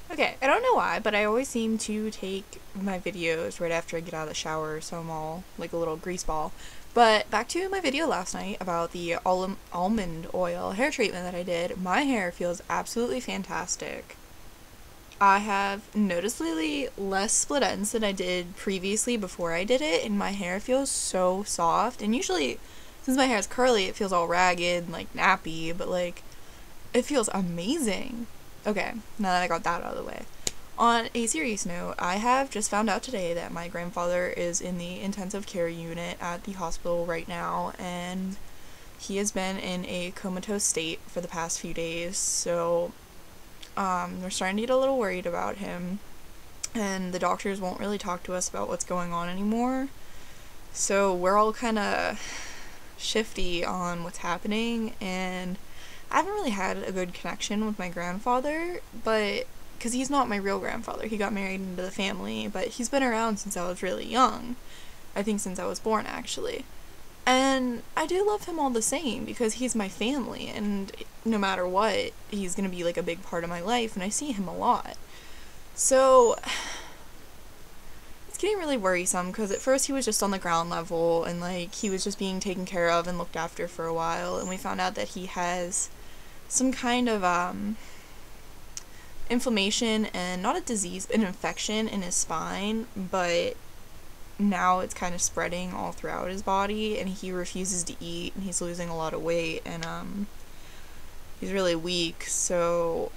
Okay, I don't know why, but I always seem to take my videos right after I get out of the shower, so I'm all like a little grease ball. But back to my video last night about the almond oil hair treatment that I did. My hair feels absolutely fantastic. I have noticeably less split ends than I did previously before I did it, and my hair feels so soft. And usually, since my hair is curly, it feels all ragged and like nappy, but like it feels amazing. Okay, now that I got that out of the way. On a serious note, I have just found out today that my grandfather is in the intensive care unit at the hospital right now, and he has been in a comatose state for the past few days, so we're starting to get a little worried about him, and the doctors won't really talk to us about what's going on anymore. So we're all kind of shifty on what's happening, and I haven't really had a good connection with my grandfather, but because he's not my real grandfather, he got married into the family, but he's been around since I was really young. I think since I was born, actually. And I do love him all the same because he's my family, and no matter what, he's gonna be like a big part of my life, and I see him a lot. So it's getting really worrisome because at first he was just on the ground level and like he was just being taken care of and looked after for a while, and we found out that he has some kind of inflammation and not a disease, an infection in his spine, but now it's kind of spreading all throughout his body, and he refuses to eat, and he's losing a lot of weight, and he's really weak. So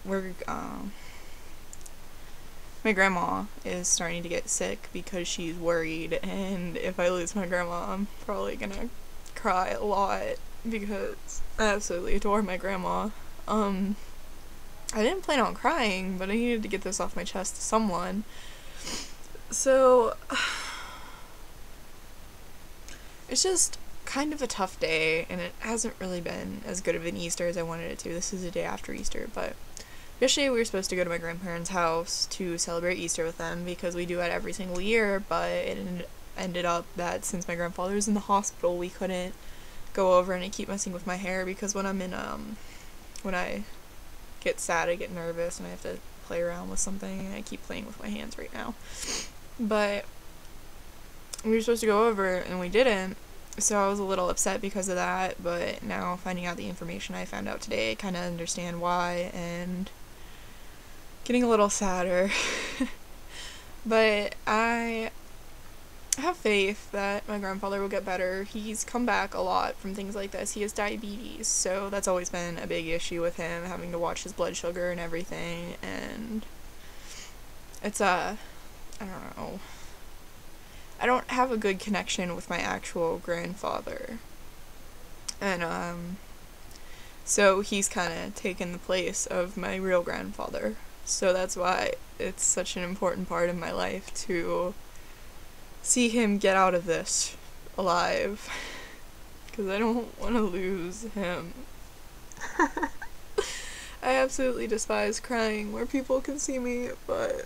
my grandma is starting to get sick because she's worried, and if I lose my grandma, I'm probably gonna cry a lot because I absolutely adore my grandma. I didn't plan on crying, but I needed to get this off my chest to someone. So it's just kind of a tough day, and it hasn't really been as good of an Easter as I wanted it to. This is the day after Easter, but yesterday we were supposed to go to my grandparents' house to celebrate Easter with them because we do it every single year, but it ended up that since my grandfather was in the hospital, we couldn't go over, and I keep messing with my hair because when I get sad, I get nervous, and I have to play around with something, and I keep playing with my hands right now. But we were supposed to go over, and we didn't, so I was a little upset because of that, but now finding out the information I found out today, I kind of understand why, and getting a little sadder. But I have faith that my grandfather will get better. He's come back a lot from things like this. He has diabetes, so that's always been a big issue with him, having to watch his blood sugar and everything, and it's I don't know. I don't have a good connection with my actual grandfather. And so he's kind of taken the place of my real grandfather. So that's why it's such an important part of my life to see him get out of this alive, because I don't want to lose him. I absolutely despise crying where people can see me, but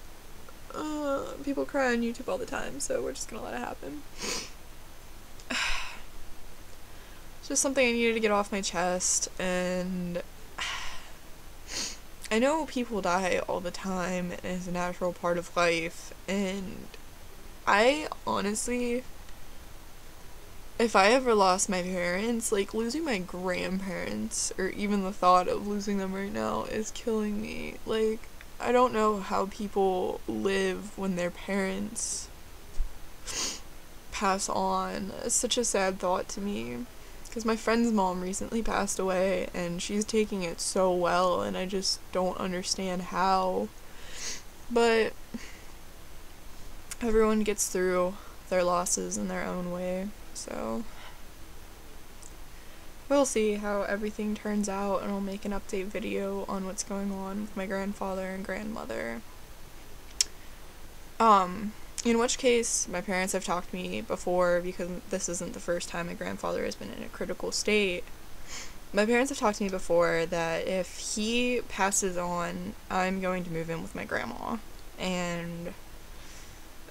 people cry on YouTube all the time, so we're just gonna let it happen. It's just something I needed to get off my chest, and I know people die all the time, and it's a natural part of life, and I honestly, if I ever lost my parents, like losing my grandparents, or even the thought of losing them right now is killing me. Like, I don't know how people live when their parents pass on. It's such a sad thought to me. Because my friend's mom recently passed away, and she's taking it so well, and I just don't understand how. But everyone gets through their losses in their own way, so we'll see how everything turns out, and I'll make an update video on what's going on with my grandfather and grandmother. In which case, my parents have talked to me before, because this isn't the first time my grandfather has been in a critical state. My parents have talked to me before that if he passes on, I'm going to move in with my grandma. And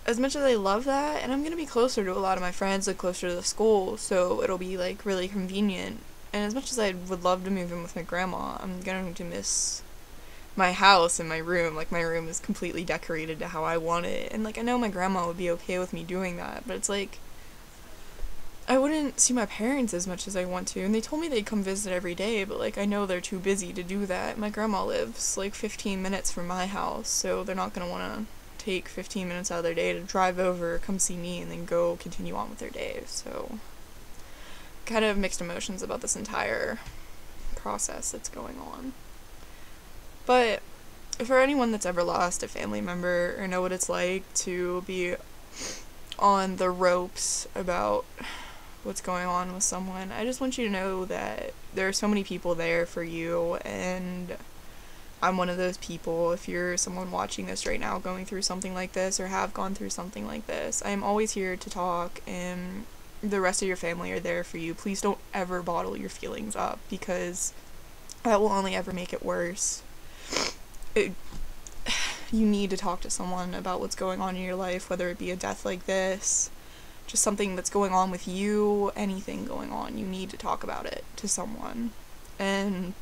as much as I love that, and I'm gonna be closer to a lot of my friends, like closer to the school, so it'll be like really convenient. And as much as I would love to move in with my grandma, I'm going to miss my house and my room. Like, my room is completely decorated to how I want it. And, like, I know my grandma would be okay with me doing that, but it's like, I wouldn't see my parents as much as I want to. And they told me they'd come visit every day, but, like, I know they're too busy to do that. My grandma lives, like, 15 minutes from my house, so they're not gonna wanna take 15 minutes out of their day to drive over, come see me, and then go continue on with their day. So, kind of mixed emotions about this entire process that's going on. But for anyone that's ever lost a family member or know what it's like to be on the ropes about what's going on with someone, I just want you to know that there are so many people there for you, and I'm one of those people. If you're someone watching this right now going through something like this or have gone through something like this, I am always here to talk, and the rest of your family are there for you. Please don't ever bottle your feelings up, because that will only ever make it worse. You need to talk to someone about what's going on in your life, whether it be a death like this, just something that's going on with you, anything going on. You need to talk about it to someone. And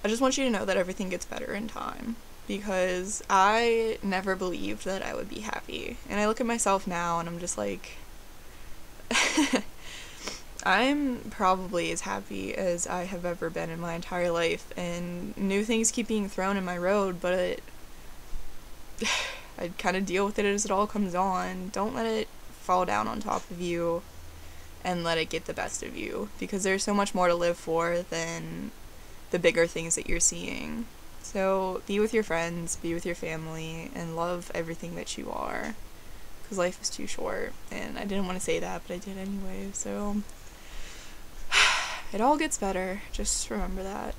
I just want you to know that everything gets better in time, because I never believed that I would be happy. And I look at myself now and I'm just like, I'm probably as happy as I have ever been in my entire life, and new things keep being thrown in my road, but I kind of deal with it as it all comes on. Don't let it fall down on top of you and let it get the best of you, because there's so much more to live for than the bigger things that you're seeing. So be with your friends, be with your family, and love everything that you are, because life is too short. And I didn't want to say that, but I did anyway. So it all gets better. Just remember that.